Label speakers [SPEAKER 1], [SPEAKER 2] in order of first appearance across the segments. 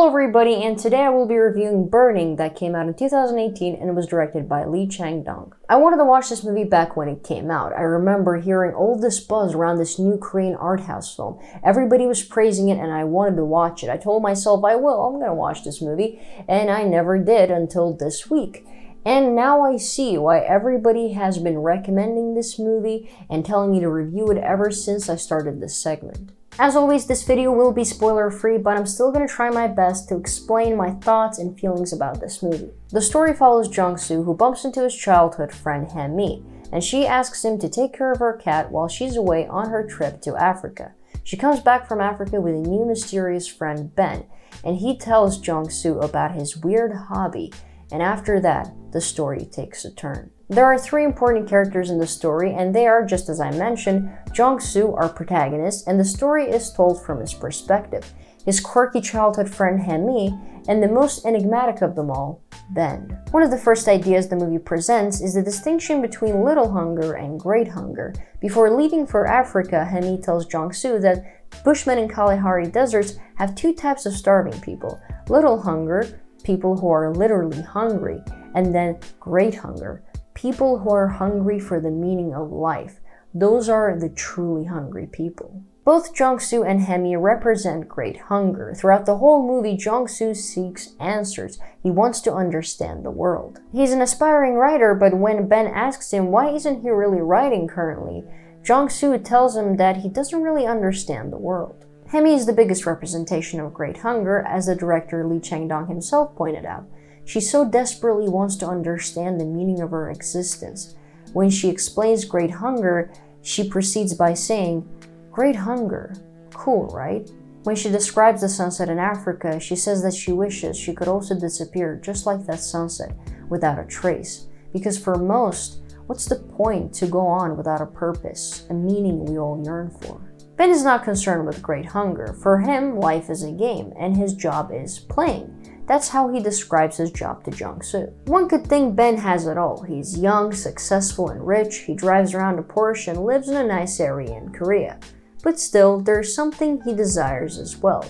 [SPEAKER 1] Hello everybody, and today I will be reviewing Burning that came out in 2018 and was directed by Lee Chang-Dong. I wanted to watch this movie back when it came out. I remember hearing all this buzz around this new Korean art house film. Everybody was praising it and I wanted to watch it. I told myself I'm gonna watch this movie, and I never did until this week. And now I see why everybody has been recommending this movie and telling me to review it ever since I started this segment. As always, this video will be spoiler-free, but I'm still going to try my best to explain my thoughts and feelings about this movie. The story follows Jong-seo, who bumps into his childhood friend Han-mi, and she asks him to take care of her cat while she's away on her trip to Africa. She comes back from Africa with a new mysterious friend, Ben, and he tells Jong-seo about his weird hobby, and after that, the story takes a turn. There are three important characters in the story, and they are, just as I mentioned, Jong-seo, our protagonist, and the story is told from his perspective, his quirky childhood friend Han-mi, and the most enigmatic of them all, Ben. One of the first ideas the movie presents is the distinction between little hunger and great hunger. Before leaving for Africa, Han-mi tells Jong-seo that Bushmen in Kalahari deserts have two types of starving people: little hunger, people who are literally hungry, and then great hunger, people who are hungry for the meaning of life. Those are the truly hungry people. Both Jong-seo and Han-mi represent great hunger. Throughout the whole movie, Jong-seo seeks answers. He wants to understand the world. He's an aspiring writer, but when Ben asks him why isn't he really writing currently, Jong-seo tells him that he doesn't really understand the world. Han-mi is the biggest representation of great hunger, as the director Lee Chang-Dong himself pointed out. She so desperately wants to understand the meaning of her existence. When she explains great hunger, she proceeds by saying, "Great hunger. Cool, right?" When she describes the sunset in Africa, she says that she wishes she could also disappear just like that sunset, without a trace. Because for most, what's the point to go on without a purpose, a meaning we all yearn for? Ben is not concerned with great hunger. For him, life is a game, and his job is playing. That's how he describes his job to Jong-seo. One could think Ben has it all. He's young, successful, and rich. He drives around a Porsche and lives in a nice area in Korea. But still, there's something he desires as well: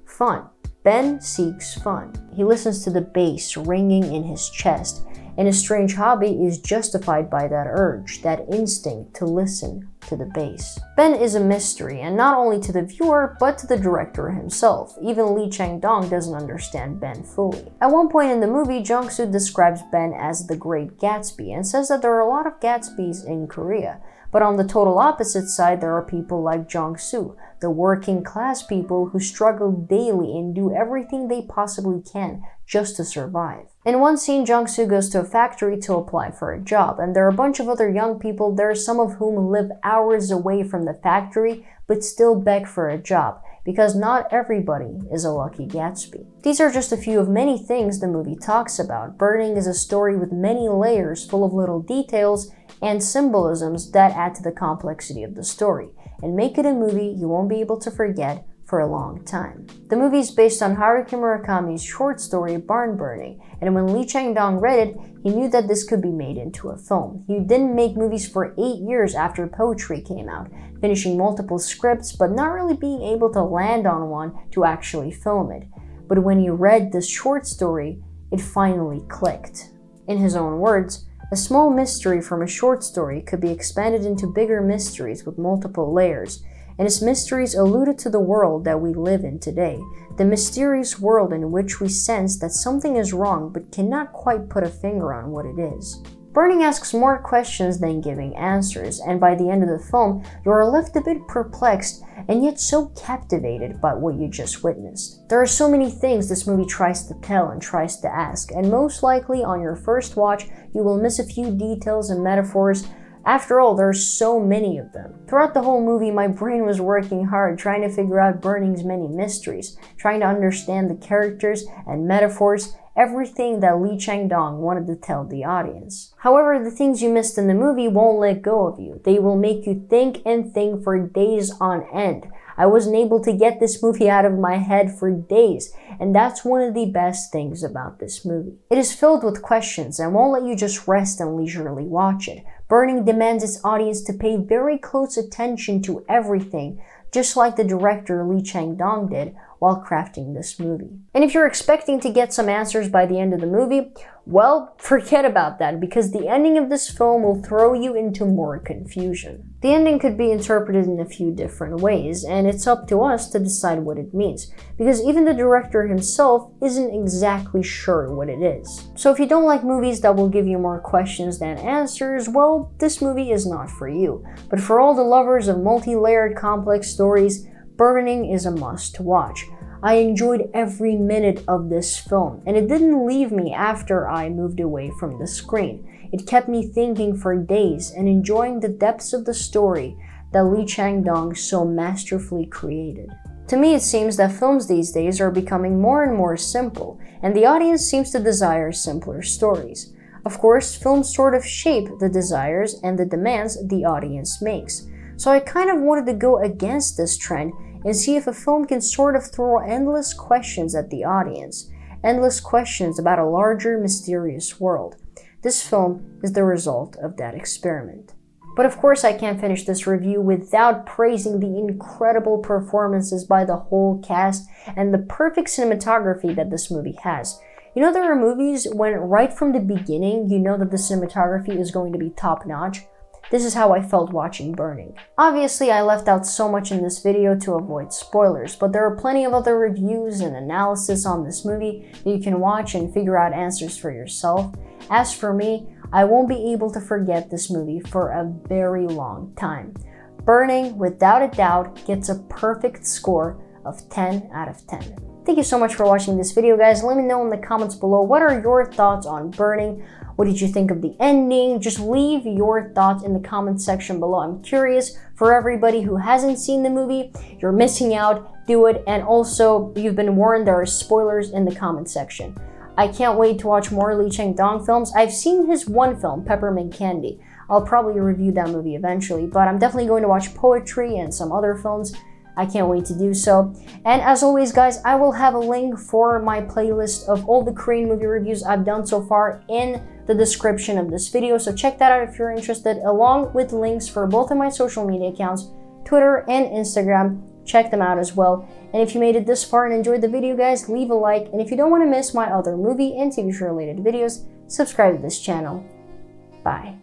[SPEAKER 1] fun. Ben seeks fun. He listens to the bass ringing in his chest, and his strange hobby is justified by that urge, that instinct to listen to the bass. Ben is a mystery, and not only to the viewer, but to the director himself. Even Lee Chang-Dong doesn't understand Ben fully. At one point in the movie, Jong-seo describes Ben as the Great Gatsby, and says that there are a lot of Gatsbys in Korea. But on the total opposite side, there are people like Jong-seo, the working class people who struggle daily and do everything they possibly can just to survive. In one scene, Jong-seo goes to a factory to apply for a job, and there are a bunch of other young people there, some of whom live hours away from the factory but still beg for a job, because not everybody is a lucky Gatsby. These are just a few of many things the movie talks about. Burning is a story with many layers, full of little details and symbolisms that add to the complexity of the story, and make it a movie you won't be able to forget for a long time. The movie is based on Haruki Murakami's short story Barn Burning, and when Lee Chang-Dong read it, he knew that this could be made into a film. He didn't make movies for 8 years after Poetry came out, finishing multiple scripts but not really being able to land on one to actually film it. But when he read this short story, it finally clicked. In his own words, a small mystery from a short story could be expanded into bigger mysteries with multiple layers, and his mysteries alluded to the world that we live in today, the mysterious world in which we sense that something is wrong but cannot quite put a finger on what it is. Burning asks more questions than giving answers, and by the end of the film, you are left a bit perplexed and yet so captivated by what you just witnessed. There are so many things this movie tries to tell and tries to ask, and most likely on your first watch, you will miss a few details and metaphors. After all, there are so many of them. Throughout the whole movie, my brain was working hard trying to figure out Burning's many mysteries, trying to understand the characters and metaphors, everything that Lee Chang-Dong wanted to tell the audience. However, the things you missed in the movie won't let go of you. They will make you think and think for days on end. I wasn't able to get this movie out of my head for days, and that's one of the best things about this movie. It is filled with questions and won't let you just rest and leisurely watch it. Burning demands its audience to pay very close attention to everything, just like the director Lee Chang-Dong did, while crafting this movie. And if you're expecting to get some answers by the end of the movie, well, forget about that, because the ending of this film will throw you into more confusion. The ending could be interpreted in a few different ways, and it's up to us to decide what it means, because even the director himself isn't exactly sure what it is. So if you don't like movies that will give you more questions than answers, well, this movie is not for you. But for all the lovers of multi-layered complex stories, Burning is a must-watch. I enjoyed every minute of this film, and it didn't leave me after I moved away from the screen. It kept me thinking for days and enjoying the depths of the story that Lee Chang-Dong so masterfully created. To me, it seems that films these days are becoming more and more simple, and the audience seems to desire simpler stories. Of course, films sort of shape the desires and the demands the audience makes. So I kind of wanted to go against this trend and see if a film can sort of throw endless questions at the audience. Endless questions about a larger, mysterious world. This film is the result of that experiment. But of course, I can't finish this review without praising the incredible performances by the whole cast and the perfect cinematography that this movie has. You know, there are movies when right from the beginning you know that the cinematography is going to be top-notch. This is how I felt watching Burning. Obviously, I left out so much in this video to avoid spoilers, but there are plenty of other reviews and analysis on this movie that you can watch and figure out answers for yourself. As for me, I won't be able to forget this movie for a very long time. Burning, without a doubt, gets a perfect score of 10 out of 10. Thank you so much for watching this video, guys. Let me know in the comments below, what are your thoughts on Burning? What did you think of the ending? Just leave your thoughts in the comment section below. I'm curious. For everybody who hasn't seen the movie, you're missing out. Do it. And also, you've been warned, there are spoilers in the comment section. I can't wait to watch more Lee Chang-Dong films. I've seen his one film, Peppermint Candy. I'll probably review that movie eventually, but I'm definitely going to watch Poetry and some other films. I can't wait to do so. And as always, guys, I will have a link for my playlist of all the Korean movie reviews I've done so far in the description of this video, so check that out if you're interested, along with links for both of my social media accounts, Twitter and Instagram. Check them out as well. And if you made it this far and enjoyed the video, guys, leave a like. And if you don't want to miss my other movie and TV show related videos, subscribe to this channel. Bye.